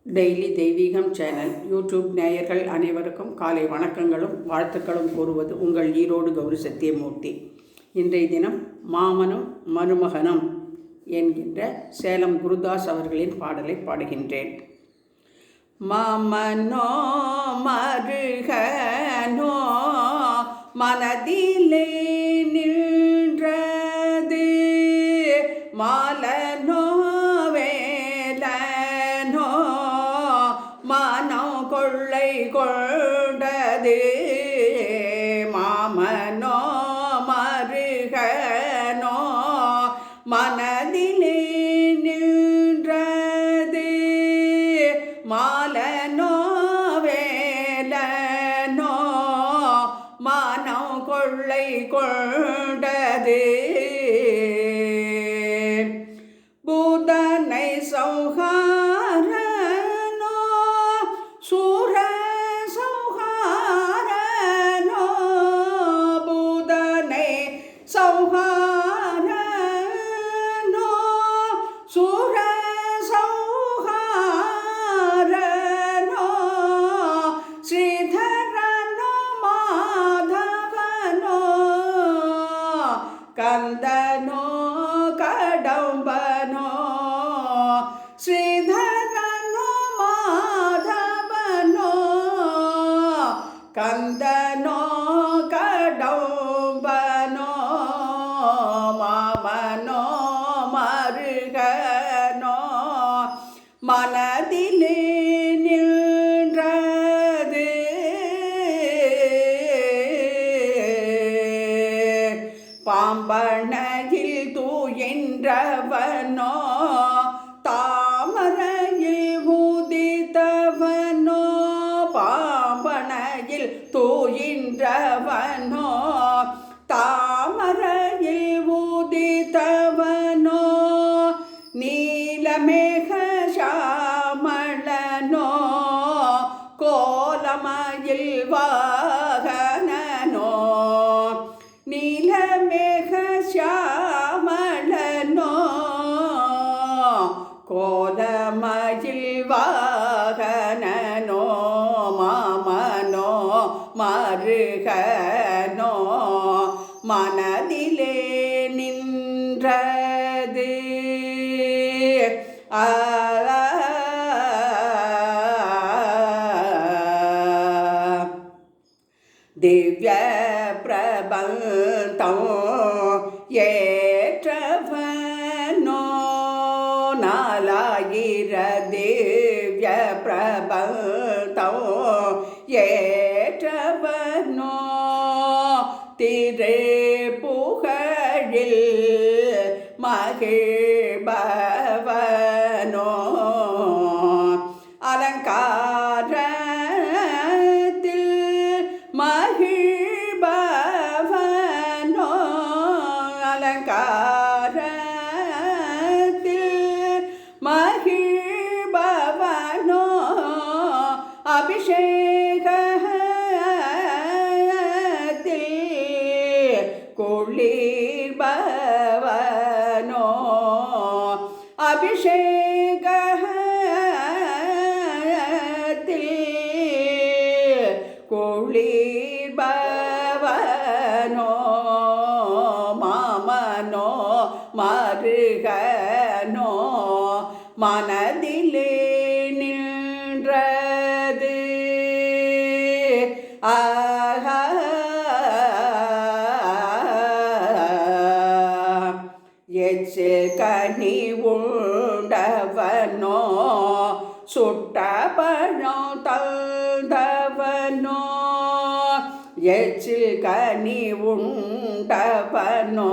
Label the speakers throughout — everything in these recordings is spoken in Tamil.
Speaker 1: டெய்லி தெய்வீகம் சேனல் யூடியூப் நேயர்கள் அனைவருக்கும் காலை வணக்கங்களும் வாழ்த்துக்களும் கூறுவது உங்கள் ஈரோடு கௌரி சத்தியமூர்த்தி. இன்றைய தினம் மாமனும் மருமகனும் என்கின்ற சேலம் குருதாஸ் அவர்களின் பாடலை பாடுகின்றேன். மாமனோ மருகனோ மனதிலே நின்றது, மாலனோ வேலனோ மனம் கொள்ளை கொண்டது. மாமனோ மருகனோ மனதிலே நின்றது, மாலனோ வேலனோ மனம் கொள்ளை கொண்டது. பூதனை சௌஹாரனோ சூர சௌஹாரனோ, பூதனை சௌஹாரனோ சூர சௌஹாரனோ, ஸ்ரீதரனோ மாதவனோ கந்தனோ கடம்பனோ, ஸ்ரீதரனோ மாதவனோ கந்தனோ கடம்பனோ, மாமனோ மருகனோ மனதிலே நின்றது. பாம்பனையில் தூயின்றவனோ தாமரையில் உதித்தவனோ, பாம்பனையில் தூயின்றவனோ தாமரையில் உதித்தவனோ, நீலமேக சாமளனோ கோலமயில் வாகனனோ, நீலமேக சாமளனோ கோலமயில் வாகனனோ, மாமனோ மருகனோ மனதிலே நின்றது. திவ்ய பிரபந்தம் ஏற்றவனோ நாலாயிர திவ்ய பிரபந்தம் ஏற்றவனோ, திரு புகழில் மகிழ்பவனோ, அலங்காரத்தில் மகிழ்பவனோ, அலங்காரத்தில் மகிழ்பவனோ, அபிஷேகத்தில் குளிர்பவனோ, அபிஷேகத்தில் குளிர்பவனோ, மாமனோ மருகனோ மனதிலே நின்றது. எச்சில் கனி உண்டவனோ சுட்ட பழம் தந்தவனோ, எச்சில் கனி உண்டவனோ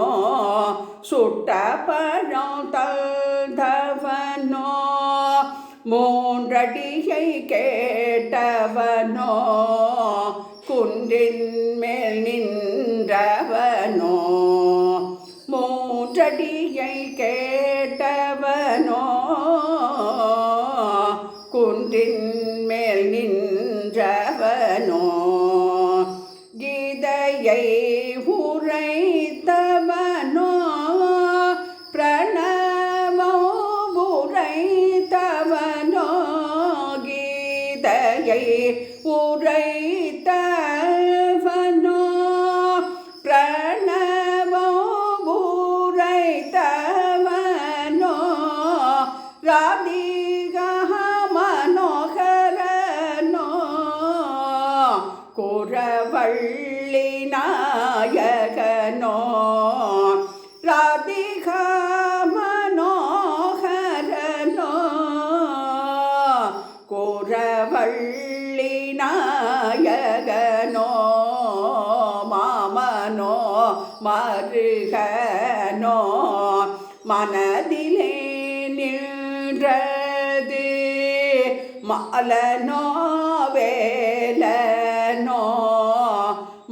Speaker 1: சுட்ட பழம் தந்தவனோ, மூன்றடியை கேட்டவனோ குன்றின் மேல் நின்றவனோ, மூன்றடியை கேட்டவனோ குன்றின் மேல் நின்றவனோ, கீதையை உரைத்தவனோ பிரணவம் உரைத்தவனோ, கதை உரைத்தவனோ பிரணவோ உரைத்தவனோ ராதிகா மனோகரனோ குரவள்ளி நாயகனோ ராதிகா மனோகரனோ குரவள்ளி நாயகனோ மாமனோ மருகனோ மனதிலே நின்றது மாலனோ வேலனோ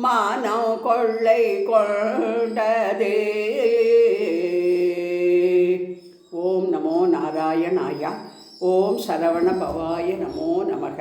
Speaker 1: மானம் கொள்ளை கொண்டது. ஓம் நமோ நாராயணாய. ஓம் சரவண பவாய நமோ நமக.